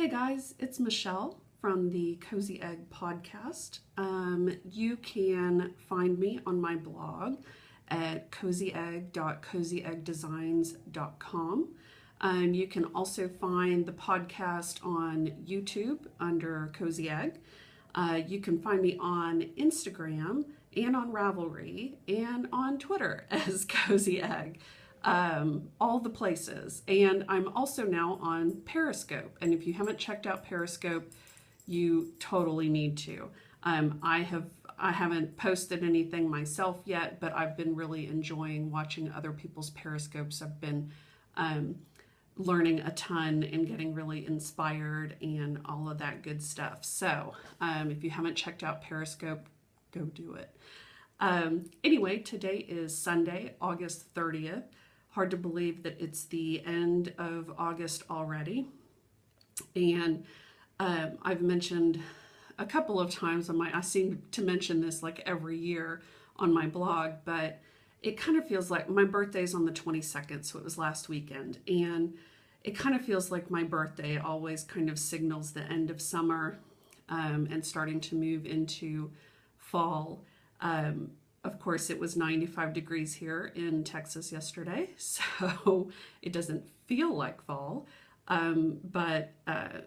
Hey guys, it's Michelle from the Cozy Egg podcast. You can find me on my blog at cozyegg.cozyeggdesigns.com. You can also find the podcast on YouTube under Cozy Egg. You can find me on Instagram and on Ravelry and on Twitter as Cozy Egg. All the places. And I'm also now on Periscope. And if you haven't checked out Periscope, you totally need to. I haven't posted anything myself yet, but I've been really enjoying watching other people's Periscopes. I've been learning a ton and getting really inspired and all of that good stuff. So if you haven't checked out Periscope, go do it. Anyway, today is Sunday, August 30th. Hard to believe that it's the end of August already. And I've mentioned a couple of times I seem to mention this like every year on my blog, but it kind of feels like my birthday's on the 22nd, so it was last weekend. And it kind of feels like my birthday always kind of signals the end of summer and starting to move into fall. Of course, it was 95 degrees here in Texas yesterday, so it doesn't feel like fall, but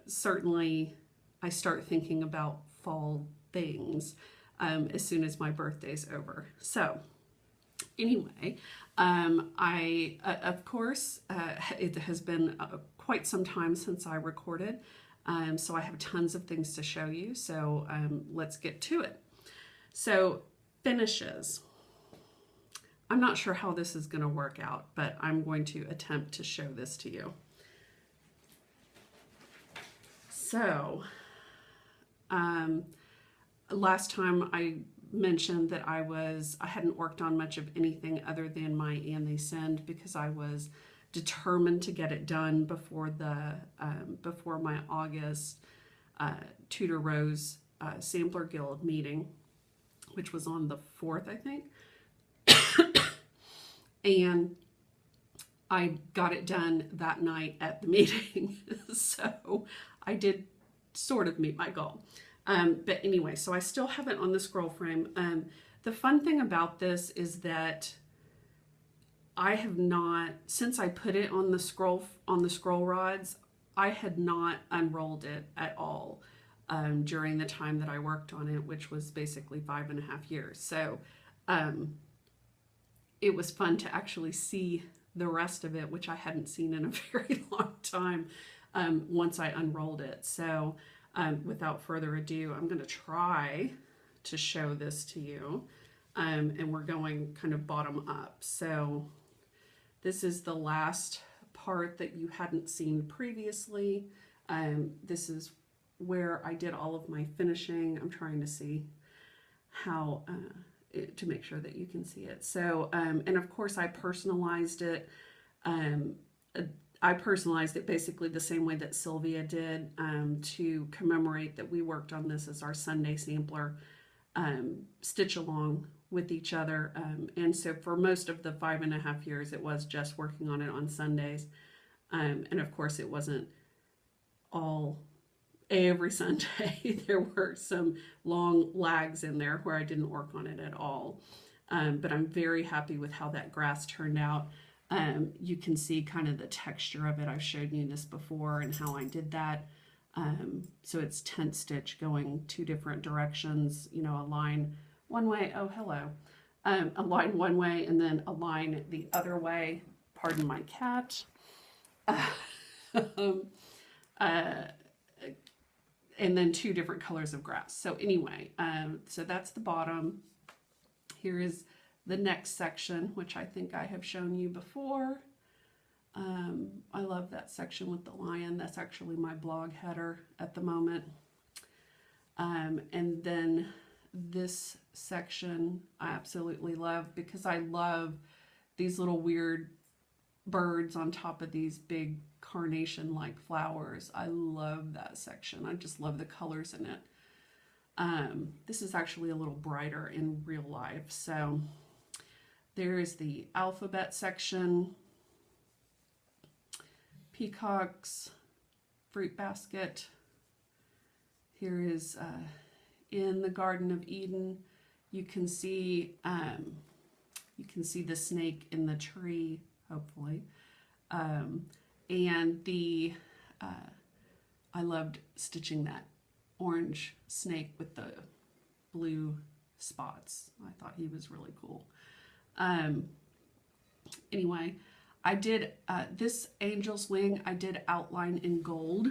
certainly I start thinking about fall things as soon as my birthday's over. So anyway, of course, it has been quite some time since I recorded, so I have tons of things to show you, so let's get to it. So finishes. I'm not sure how this is going to work out, but I'm going to attempt to show this to you. So, last time I mentioned that I hadn't worked on much of anything other than my And They Send because I was determined to get it done before before my August Tudor Rose Sampler Guild meeting, which was on the 4th, I think. And I got it done that night at the meeting. So I did sort of meet my goal. But anyway, so I still have it on the scroll frame. The fun thing about this is that I have not, since I put it on the scroll rods, I had not unrolled it at all during the time that I worked on it, which was basically 5.5 years. So it was fun to actually see the rest of it, which I hadn't seen in a very long time once I unrolled it. So without further ado, I'm going to try to show this to you. And we're going kind of bottom up. So this is the last part that you hadn't seen previously. This is where I did all of my finishing. I'm trying to see how to make sure that you can see it. So, and of course I personalized it. I personalized it basically the same way that Sylvia did to commemorate that we worked on this as our Sunday sampler, stitch along with each other. And so for most of the 5.5 years, it was just working on it on Sundays. And of course it wasn't all every Sunday. There were some long lags in there where I didn't work on it at all. But I'm very happy with how that grass turned out. You can see kind of the texture of it. I've showed you this before and how I did that. So it's tent stitch going 2 different directions, you know, a line one way, oh hello, a line one way and then a line the other way. Pardon my cat. And then 2 different colors of grass. So anyway, so that's the bottom. Here is the next section, which I think I have shown you before. I love that section with the lion. That's actually my blog header at the moment. And then this section I absolutely love because I love these little weird birds on top of these big carnation-like flowers. I love that section. I just love the colors in it. This is actually a little brighter in real life. So there is the alphabet section, peacocks, fruit basket. Here is in the Garden of Eden. You can see the snake in the tree, hopefully. And the I loved stitching that orange snake with the blue spots. I thought he was really cool. Anyway, I did this angel's wing, I did outline in gold.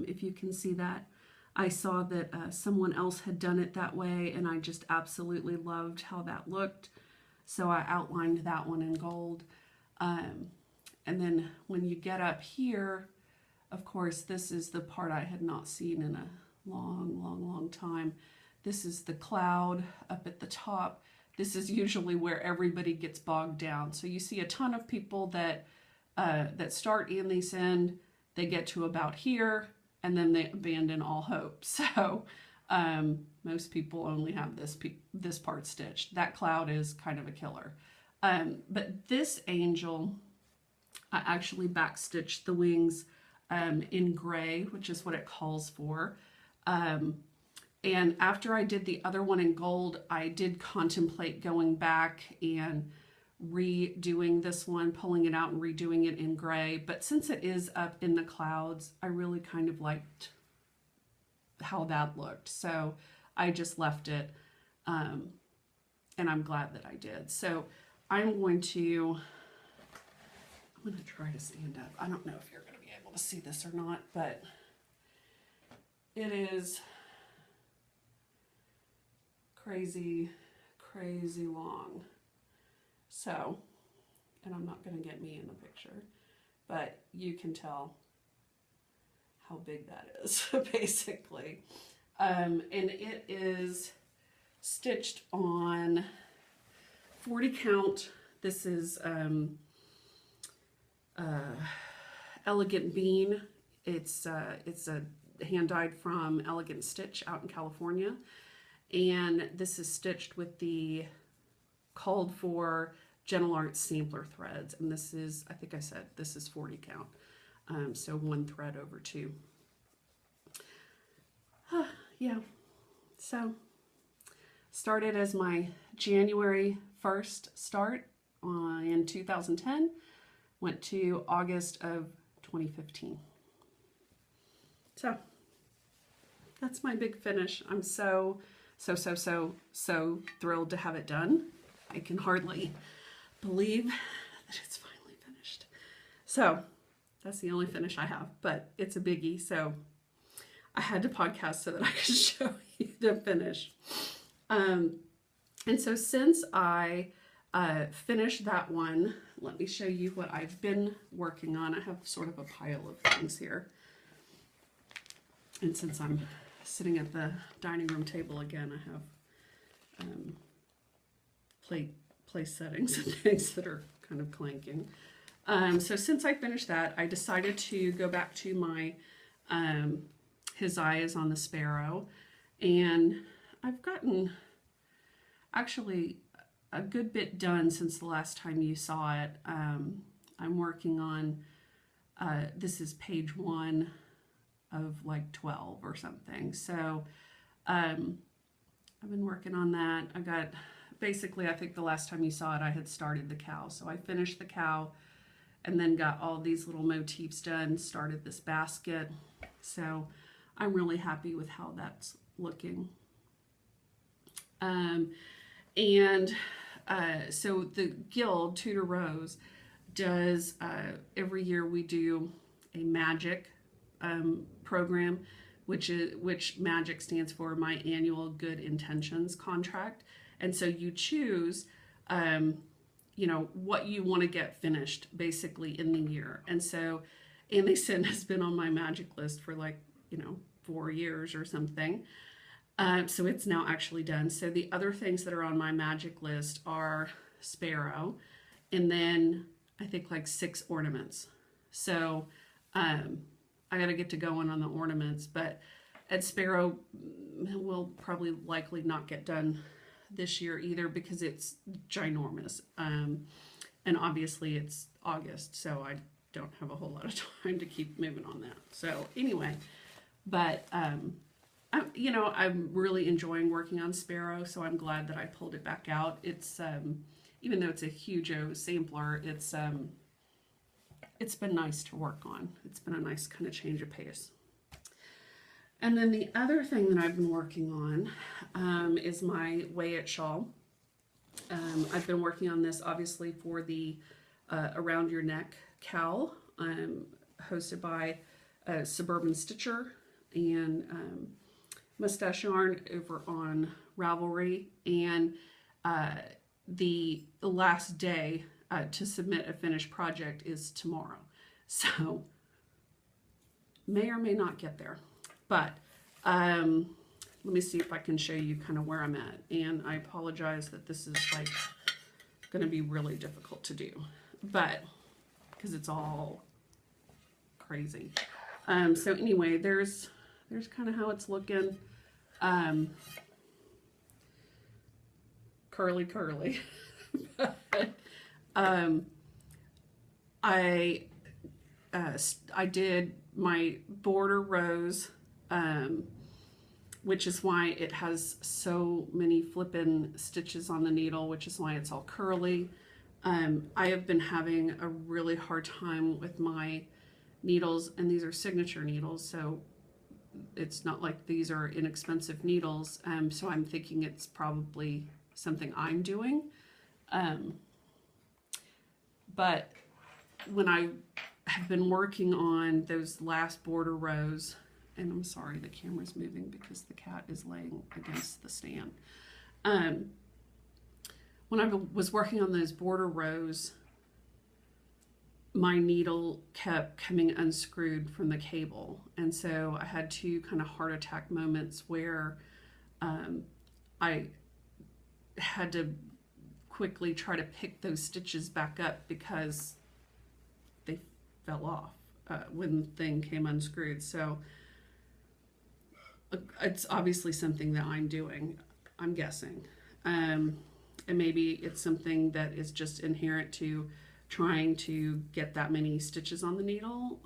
If you can see that. I saw that someone else had done it that way, and I just absolutely loved how that looked. So I outlined that one in gold. And then when you get up here, of course, this is the part I had not seen in a long time. This is the cloud up at the top. This is usually where everybody gets bogged down. So you see a ton of people that start and they end. They get to about here, and then they abandon all hope. So most people only have this part stitched. That cloud is kind of a killer. But this angel, I actually backstitched the wings in gray, which is what it calls for. And after I did the other one in gold, I did contemplate going back and redoing this one, pulling it out and redoing it in gray. But since it is up in the clouds, I really kind of liked how that looked. So I just left it, and I'm glad that I did. So I'm going to try to stand up. I don't know if you're going to be able to see this or not, but it is crazy long. So, and I'm not going to get me in the picture, but you can tell how big that is, basically. And it is stitched on 40 count. This is Elegant Bean. It's a hand dyed from Elegant Stitch out in California. And this is stitched with the called for Gentle Arts sampler threads. And this is, I think I said, this is 40 count. So 1 thread over 2. Yeah, so started as my January 1st start in 2010, went to August of 2015. So that's my big finish. I'm so thrilled to have it done. I can hardly believe that it's finally finished. So that's the only finish I have, but it's a biggie. So I had to podcast so that I could show you the finish. And so since I finished that one, let me show you what I've been working on. I have sort of a pile of things here. And since I'm sitting at the dining room table again, I have place settings and things that are kind of clanking. So since I finished that, I decided to go back to my His Eye is on the Sparrow, and I've gotten actually a good bit done since the last time you saw it. I'm working on, this is page 1 of like 12 or something. So I've been working on that. I got, basically, I think the last time you saw it, I had started the cow. So I finished the cow and then got all these little motifs done, started this basket. So I'm really happy with how that's looking. So the Guild, Tudor Rose, does, every year we do a magic program, which magic stands for my annual good intentions contract. And so you choose, you know, what you want to get finished basically in the year. And so Anderson has been on my magic list for like, 4 years or something. So it's now actually done. So the other things that are on my magic list are Sparrow, and then I think like 6 ornaments. So I got to get to going on the ornaments, but at Sparrow will probably likely not get done this year either because it's ginormous. And obviously it's August, so don't have a whole lot of time to keep moving on that. So anyway, but you know, I'm really enjoying working on Sparrow, so I'm glad that I pulled it back out. It's even though it's a huge sampler, it's been nice to work on. It's been a nice kind of change of pace. And then the other thing that I've been working on is my Weigh It Shawl. I've been working on this obviously for the Around Your Neck cowl, hosted by Suburban Stitcher and Mustache Yarn over on Ravelry. And the last day to submit a finished project is tomorrow. So may or may not get there. But let me see if I can show you kind of where I'm at. And I apologize that this is like going to be really difficult to do, but because it's all crazy. So anyway, there's kind of how it's looking. Curly, curly. But, I did my border rows, which is why it has so many flippin' stitches on the needle, which is why it's all curly. I have been having a really hard time with my needles, and these are signature needles, so it's not like these are inexpensive needles. So I'm thinking it's probably something I'm doing. But when I have been working on those last border rows, and I'm sorry the camera's moving because the cat is laying against the stand. When I was working on those border rows, my needle kept coming unscrewed from the cable, and so I had two kind of heart attack moments where I had to quickly try to pick those stitches back up because they fell off when the thing came unscrewed. So it's obviously something that I'm doing, I'm guessing. And maybe it's something that is just inherent to trying to get that many stitches on the needle.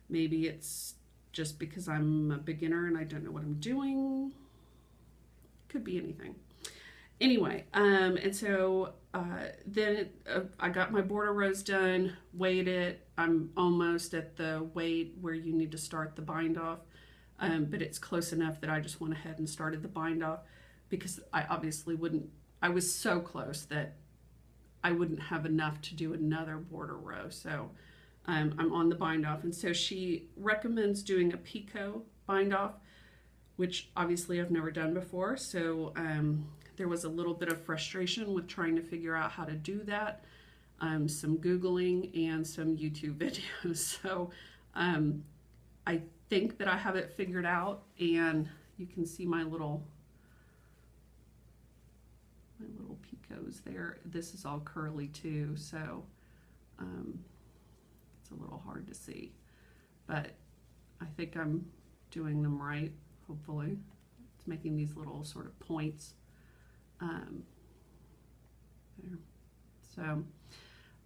Maybe it's just because I'm a beginner and I don't know what I'm doing. Could be anything. Anyway, and so then I got my border rows done, weighed it. I'm almost at the weight where you need to start the bind off, but it's close enough that I just went ahead and started the bind off because I obviously wouldn't, I was so close that I wouldn't have enough to do another border row. So I'm on the bind off, and so she recommends doing a picot bind off, which obviously I've never done before. So there was a little bit of frustration with trying to figure out how to do that, some Googling and some YouTube videos. So I think that I have it figured out, and you can see my little picots there. This is all curly too, so it's a little hard to see, but I think I'm doing them right, hopefully. It's making these little sort of points. There. So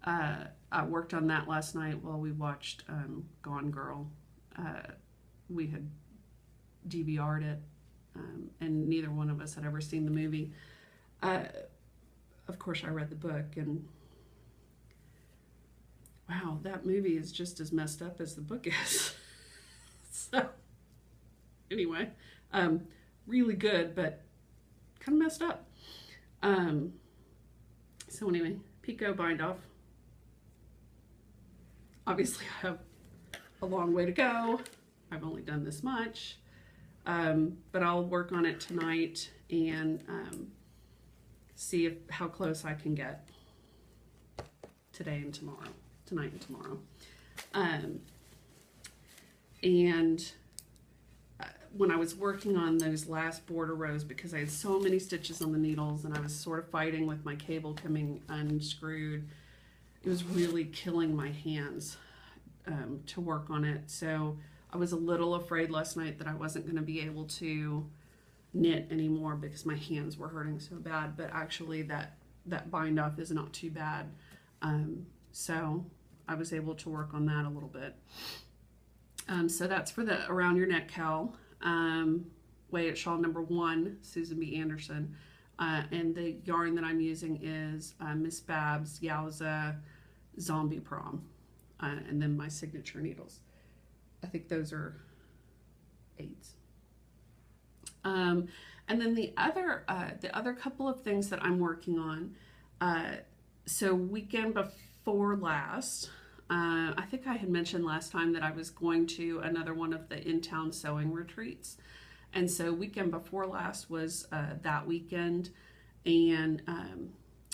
I worked on that last night while we watched Gone Girl. We had DVR'd it, and neither one of us had ever seen the movie. Of course, I read the book, and wow, that movie is just as messed up as the book is. So anyway, really good, but kind of messed up. So anyway, picot bind off. Obviously I have a long way to go. I've only done this much, but I'll work on it tonight and see how close I can get today and tomorrow, tonight and tomorrow. And when I was working on those last border rows, because I had so many stitches on the needles and I was sort of fighting with my cable coming unscrewed, it was really killing my hands to work on it. So I was a little afraid last night that I wasn't going to be able to knit anymore because my hands were hurting so bad, but actually that bind off is not too bad. So I was able to work on that a little bit. So that's for the around your neck cowl. Weigh It Shawl number 1, Susan B. Anderson. And the yarn that I'm using is Miss Babs Yowza Zombie Prom. And then my signature needles. I think those are 8s. And then the other couple of things that I'm working on. So weekend before last, I think I had mentioned last time that I was going to another one of the in-town sewing retreats. And so weekend before last was that weekend. And,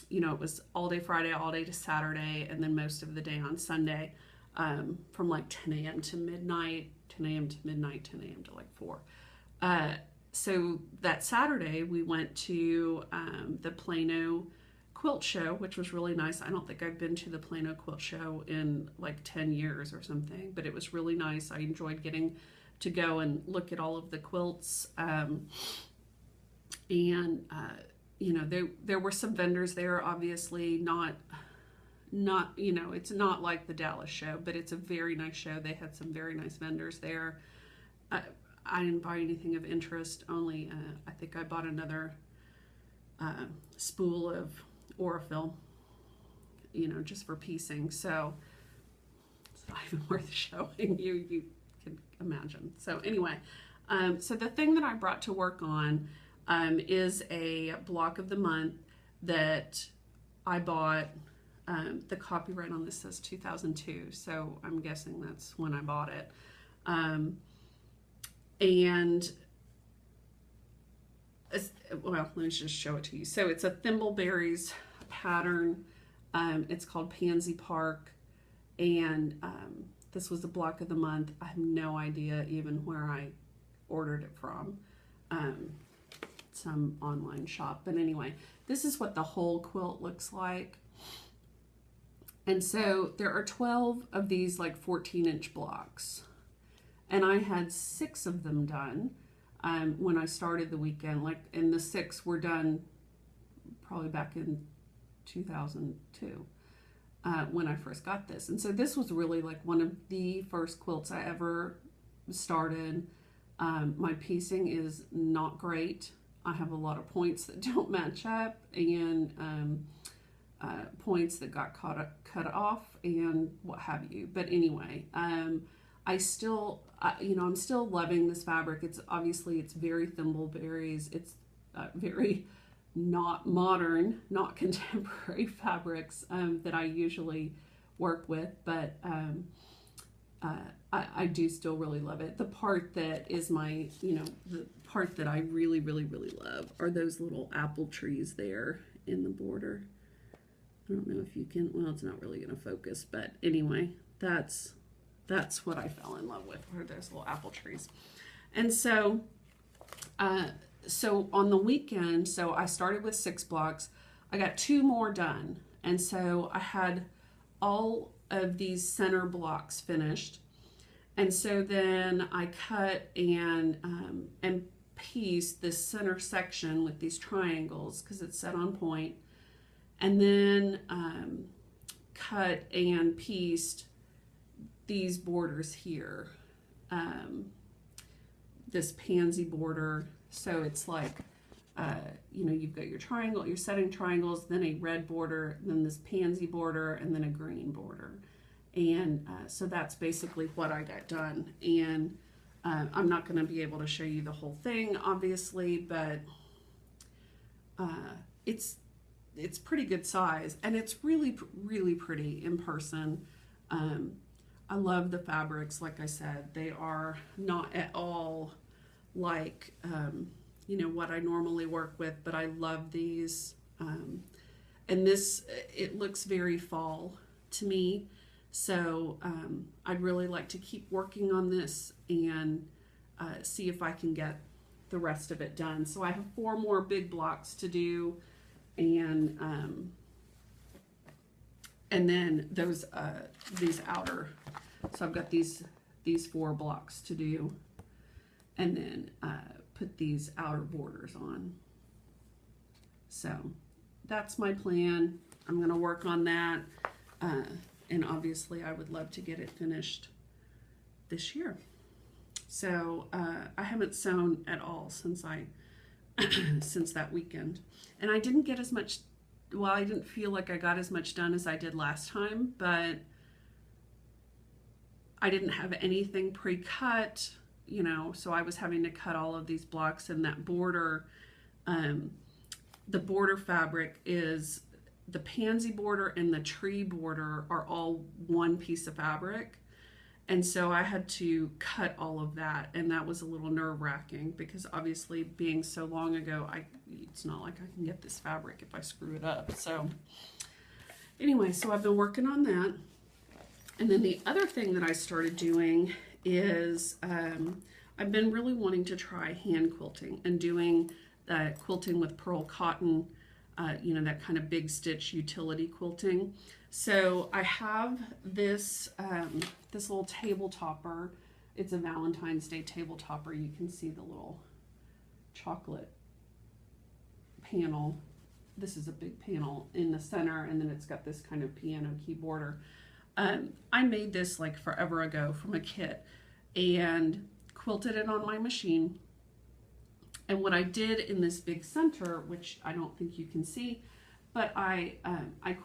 you know, it was all day Friday, all day to Saturday, and then most of the day on Sunday, from like 10 a.m. to midnight, 10 a.m. to midnight, 10 a.m. to like 4. So that Saturday we went to the Plano quilt show, which was really nice. I don't think I've been to the Plano quilt show in like 10 years or something, but it was really nice. I enjoyed getting to go and look at all of the quilts. You know, there were some vendors there, obviously not, you know, it's not like the Dallas show, but it's a very nice show. They had some very nice vendors there. I didn't buy anything of interest, only I think I bought another spool of Aurifil, you know, just for piecing. So it's not even worth showing you. You can imagine. So anyway, so the thing that I brought to work on is a block of the month that I bought. The copyright on this says 2002, so I'm guessing that's when I bought it. And well, let me just show it to you. So it's a Thimbleberries pattern. It's called Pansy Park, and this was the block of the month. I have no idea even where I ordered it from. Some online shop, but anyway, this is what the whole quilt looks like. And so there are 12 of these like 14-inch blocks. And I had 6 of them done when I started the weekend. And the 6 were done probably back in 2002 when I first got this. And so this was really like one of the first quilts I ever started. My piecing is not great. I have a lot of points that don't match up, and points that got cut off and what have you. But anyway, I still, you know, I'm still loving this fabric. It's obviously, it's very Thimbleberries. It's very not modern, not contemporary fabrics that I usually work with, but I do still really love it. The part that is my, you know, the part that I really, really, really love are those little apple trees there in the border. I don't know if you can, well, it's not really going to focus, but anyway, that's what I fell in love with, were those little apple trees. And so, so on the weekend, so I started with 6 blocks. I got 2 more done. And so I had all of these center blocks finished. And so then I cut and pieced this center section with these triangles because it's set on point. And then cut and pieced these borders here, this pansy border. So it's like, you know, you've got your triangle, you're setting triangles, then a red border, then this pansy border, and then a green border. And so that's basically what I got done. And I'm not going to be able to show you the whole thing, obviously, but it's pretty good size, and it's really, really pretty in person. I love the fabrics. Like I said, they are not at all like, you know, what I normally work with, but I love these. And this, it looks very fall to me. So I'd really like to keep working on this and see if I can get the rest of it done. So I have 4 more big blocks to do, and then those these outer. So I've got these 4 blocks to do, and then put these outer borders on. So that's my plan. I'm going to work on that. And obviously I would love to get it finished this year. So I haven't sewn at all since since that weekend. And I didn't get as much, well, I didn't feel like I got as much done as I did last time, but I didn't have anything pre-cut, you know, so I was having to cut all of these blocks, and that border, the border fabric is, the pansy border and the tree border are all one piece of fabric. And so I had to cut all of that, and that was a little nerve-wracking because obviously being so long ago, it's not like I can get this fabric if I screw it up. So anyway, so I've been working on that. And then the other thing that I started doing is I've been really wanting to try hand quilting and doing quilting with pearl cotton, you know, that kind of big stitch utility quilting. So I have this this little table topper. It's a Valentine's Day table topper. You can see the little chocolate panel. This is a big panel in the center, and then it's got this kind of piano key border. I made this like forever ago from a kit and quilted it on my machine. And what I did in this big center, which I don't think you can see, but I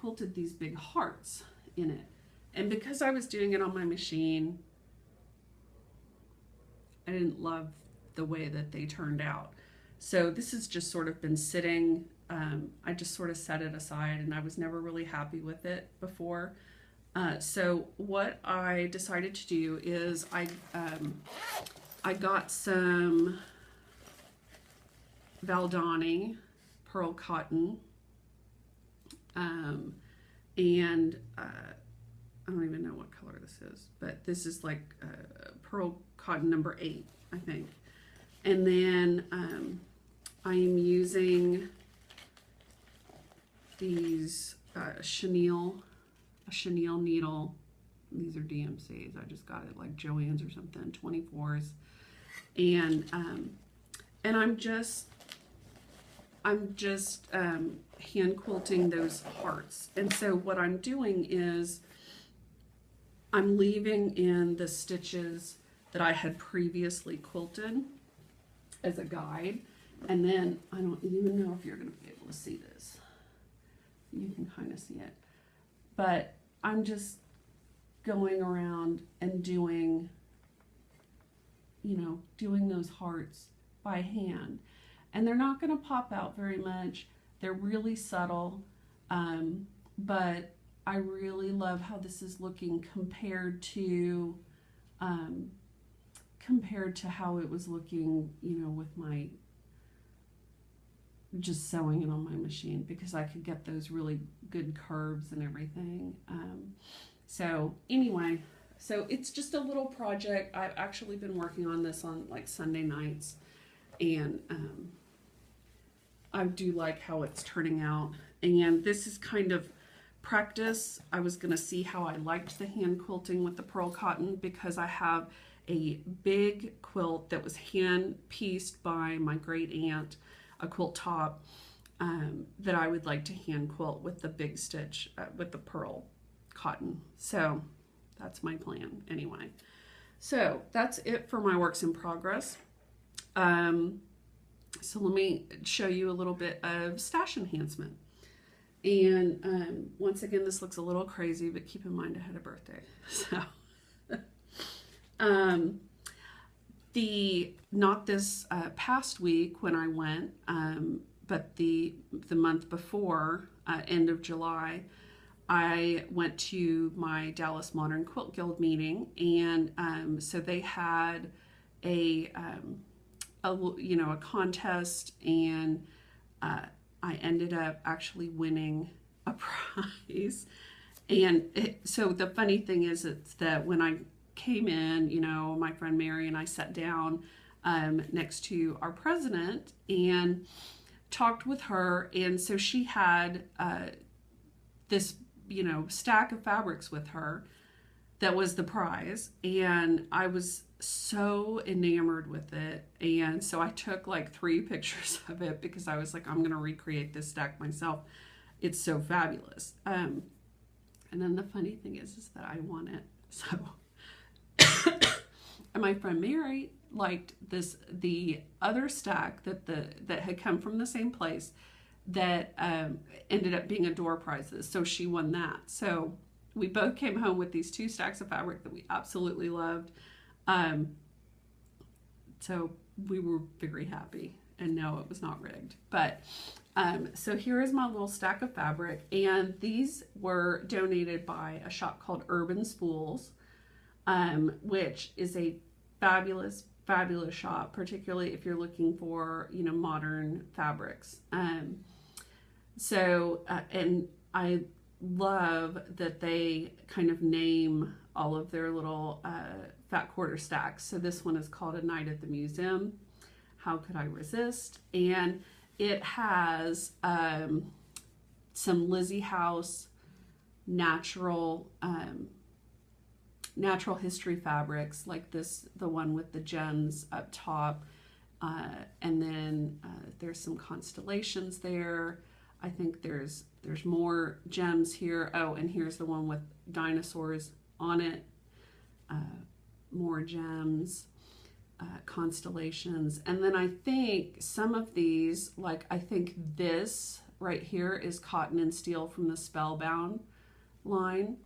quilted these big hearts in it. And because I was doing it on my machine, I didn't love the way that they turned out. So this has just sort of been sitting. I just sort of set it aside, and I was never really happy with it before. So what I decided to do is I got some Valdani pearl cotton, and I don't even know what color this is, but this is like pearl cotton number 8, I think. And then I am using these chenille needle. These are DMCs. I just got it like Joann's or something, 24s. And I'm just hand quilting those hearts. And so what I'm doing is I'm leaving in the stitches that I had previously quilted as a guide. And then I don't even know if you're going to be able to see this. You can kind of see it. But I'm just going around and doing, you know, doing those hearts by hand. And they're not going to pop out very much. They're really subtle, but I really love how this is looking compared to how it was looking, you know, with my just sewing it on my machine, because I could get those really good curves and everything. So anyway, so it's just a little project. I've actually been working on this on like Sunday nights, and I do like how it's turning out. And this is kind of practice. I was going to see how I liked the hand quilting with the pearl cotton, because I have a big quilt that was hand pieced by my great aunt, a quilt top that I would like to hand quilt with the big stitch with the pearl cotton. So that's my plan anyway. So that's it for my works in progress. So let me show you a little bit of stash enhancement. And once again, this looks a little crazy, but keep in mind I had a birthday. So not this past week when I went, but the month before, end of July, I went to my Dallas Modern Quilt Guild meeting, and so they had a contest, and I ended up actually winning a prize. And so the funny thing is, it's that when I came in, you know, my friend Mary and I sat down next to our president and talked with her, and so she had this, you know, stack of fabrics with her that was the prize, and I was so enamored with it. And so I took like 3 pictures of it, because I was like, I'm gonna recreate this stack myself. It's so fabulous. And then the funny thing is that I won it. So, and my friend Mary liked the other stack that had come from the same place that ended up being a door prizes. So she won that. So we both came home with these 2 stacks of fabric that we absolutely loved. So we were very happy, and no, it was not rigged. But so here is my little stack of fabric, and these were donated by a shop called Urban Spools, which is a fabulous shop, particularly if you're looking for, you know, modern fabrics. And I love that they kind of name all of their little fat quarter stacks. So this one is called A Night at the Museum. How could I resist? And it has some Lizzie House natural history fabrics, like the one with the gems up top, and then there's some constellations there. I think there's more gems here. Oh, and here's the one with dinosaurs on it. More gems, constellations. And then I think some of these, like I think this right here is cotton and steel from the Spellbound line.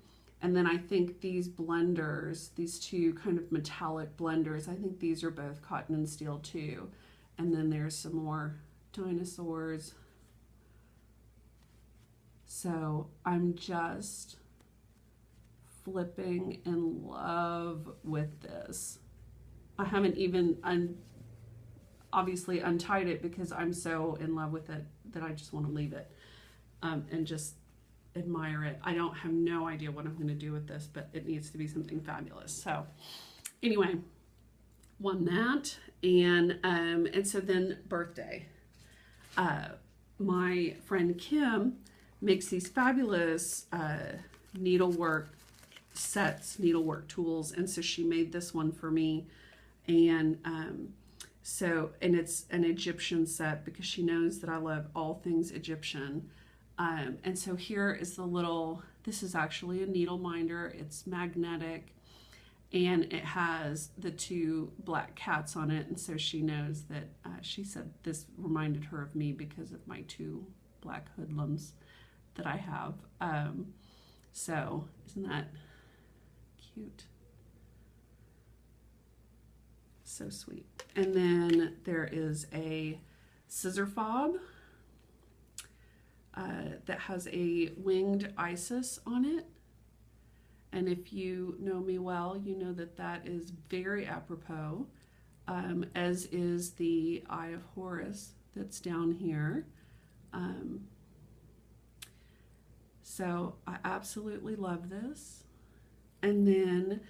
And then I think these blenders, these 2 kind of metallic blenders, I think these are both cotton and steel too. And then there's some more dinosaurs. So I'm just flipping in love with this. I haven't even obviously untied it because I'm so in love with it that I just want to leave it and just admire it. I don't have no idea what I'm going to do with this, but it needs to be something fabulous. So anyway, won that. And so then birthday. My friend Kim makes these fabulous needlework sets, needlework tools, and so she made this one for me. And and it's an Egyptian set because she knows that I love all things Egyptian. And so here is the little, this is actually a needle minder. It's magnetic, and it has the 2 black cats on it. And so she knows that, she said this reminded her of me because of my 2 black hoodlums that I have. So isn't that cute? So sweet. And then there is a scissor fob that has a winged Isis on it. And if you know me well, you know that that is very apropos, as is the Eye of Horus that's down here. So I absolutely love this. And then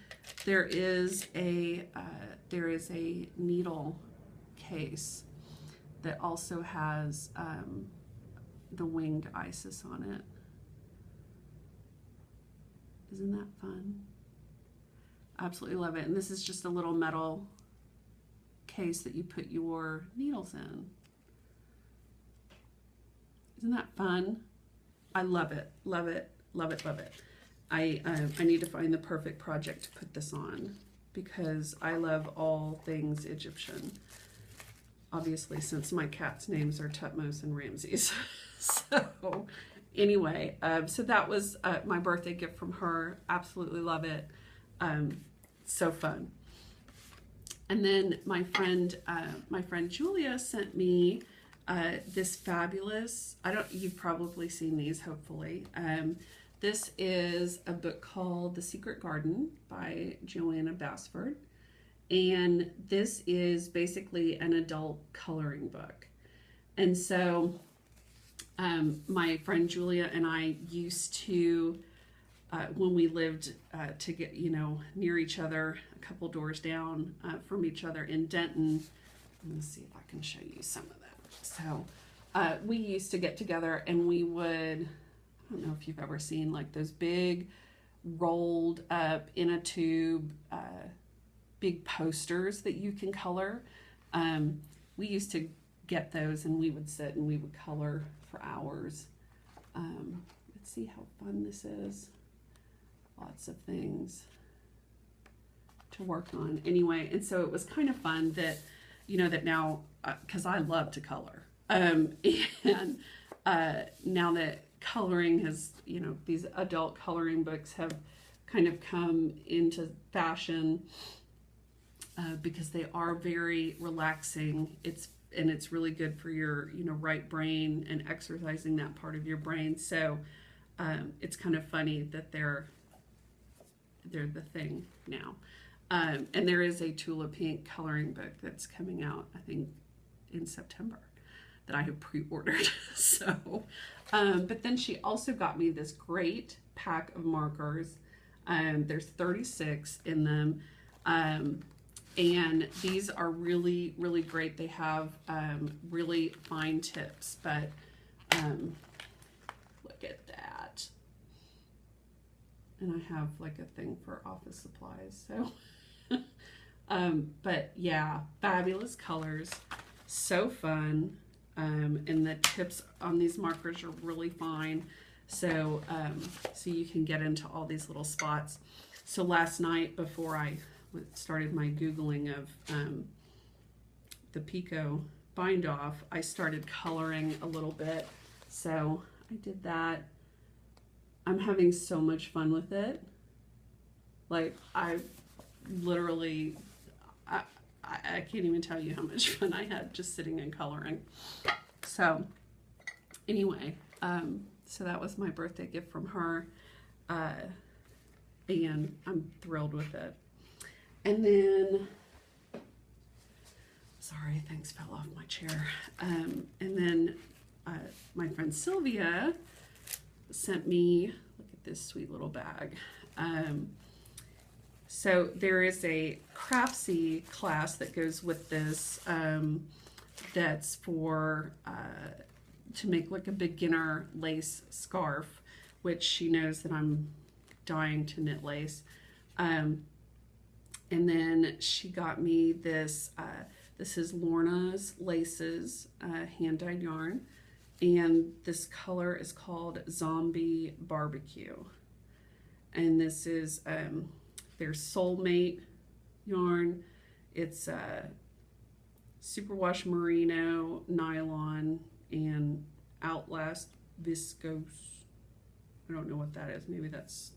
there is a needle case that also has the winged Isis on it. Isn't that fun? Absolutely love it. And this is just a little metal case that you put your needles in. Isn't that fun? I love it, love it, love it, love it. I need to find the perfect project to put this on because I love all things Egyptian. Obviously, since my cat's names are Tutmos and Ramses. So anyway, so that was my birthday gift from her. Absolutely love it. So fun. And then my friend Julia sent me this fabulous, you've probably seen these, hopefully. This is a book called The Secret Garden by Joanna Basford. And this is basically an adult coloring book. And so my friend Julia and I used to, when we lived to get, near each other, a couple doors down from each other in Denton. Let me see if I can show you some of that. So we used to get together and we would, I don't know if you've ever seen like those big rolled up in a tube big posters that you can color. We used to get those and we would sit and we would color for hours. Let's see how fun this is. lots of things to work on. Anyway, and so it was kind of fun that, you know, that now, because I love to color, and now that coloring has, you know, these adult coloring books have kind of come into fashion, because they are very relaxing. It's really good for your, you know, right brain and exercising that part of your brain. So it's kind of funny that they're the thing now. And there is a Tula Pink coloring book that's coming out, I think, in September, that I have pre-ordered. So, but then she also got me this great pack of markers. There's 36 in them. And these are really, really great. They have really fine tips, but look at that. And I have like a thing for office supplies, so. But yeah, fabulous colors, so fun. And the tips on these markers are really fine. So, so you can get into all these little spots. So last night, before I started my Googling of the Pico bind off, I started coloring a little bit. So I did that. I'm having so much fun with it. Like, I literally, I can't even tell you how much fun I had just sitting and coloring. So anyway, so that was my birthday gift from her, and I'm thrilled with it. And then, sorry, things fell off my chair. And then my friend Sylvia sent me, look at this sweet little bag. So there is a Craftsy class that goes with this, that's for, to make like a beginner lace scarf, which she knows that I'm dying to knit lace. And then she got me this, this is Lorna's Laces, hand-dyed yarn. And this color is called Zombie Barbecue. And this is their Soulmate yarn. It's superwash merino, nylon, and Outlast viscose. I don't know what that is. Maybe that's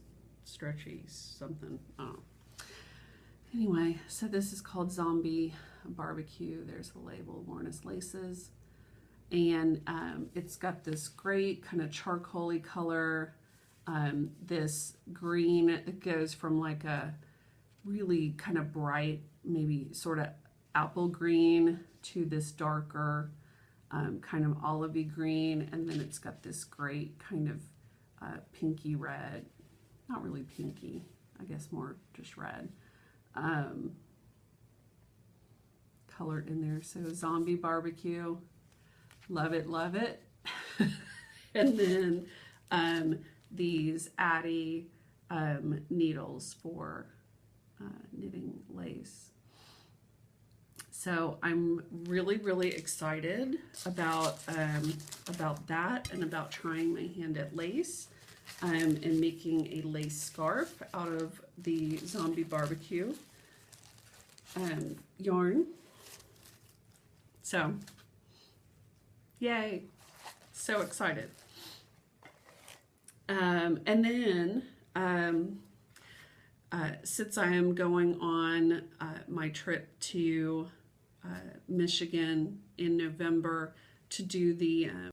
stretchy something. I don't know. Anyway, so this is called Zombie Barbecue. There's the label, Lorna's Laces. And it's got this great kind of charcoaly color. This green that goes from like a really kind of bright, maybe sort of apple green, to this darker kind of olivey green. And then it's got this great kind of pinky red. Not really pinky, I guess more just red. Colored in there. So Zombie Barbecue. Love it, love it. And then these Addy needles for knitting lace. So I'm really, really excited about that, and about trying my hand at lace, and making a lace scarf out of the Zombie Barbecue yarn. So yay, so excited. And then since I am going on my trip to Michigan in November to do the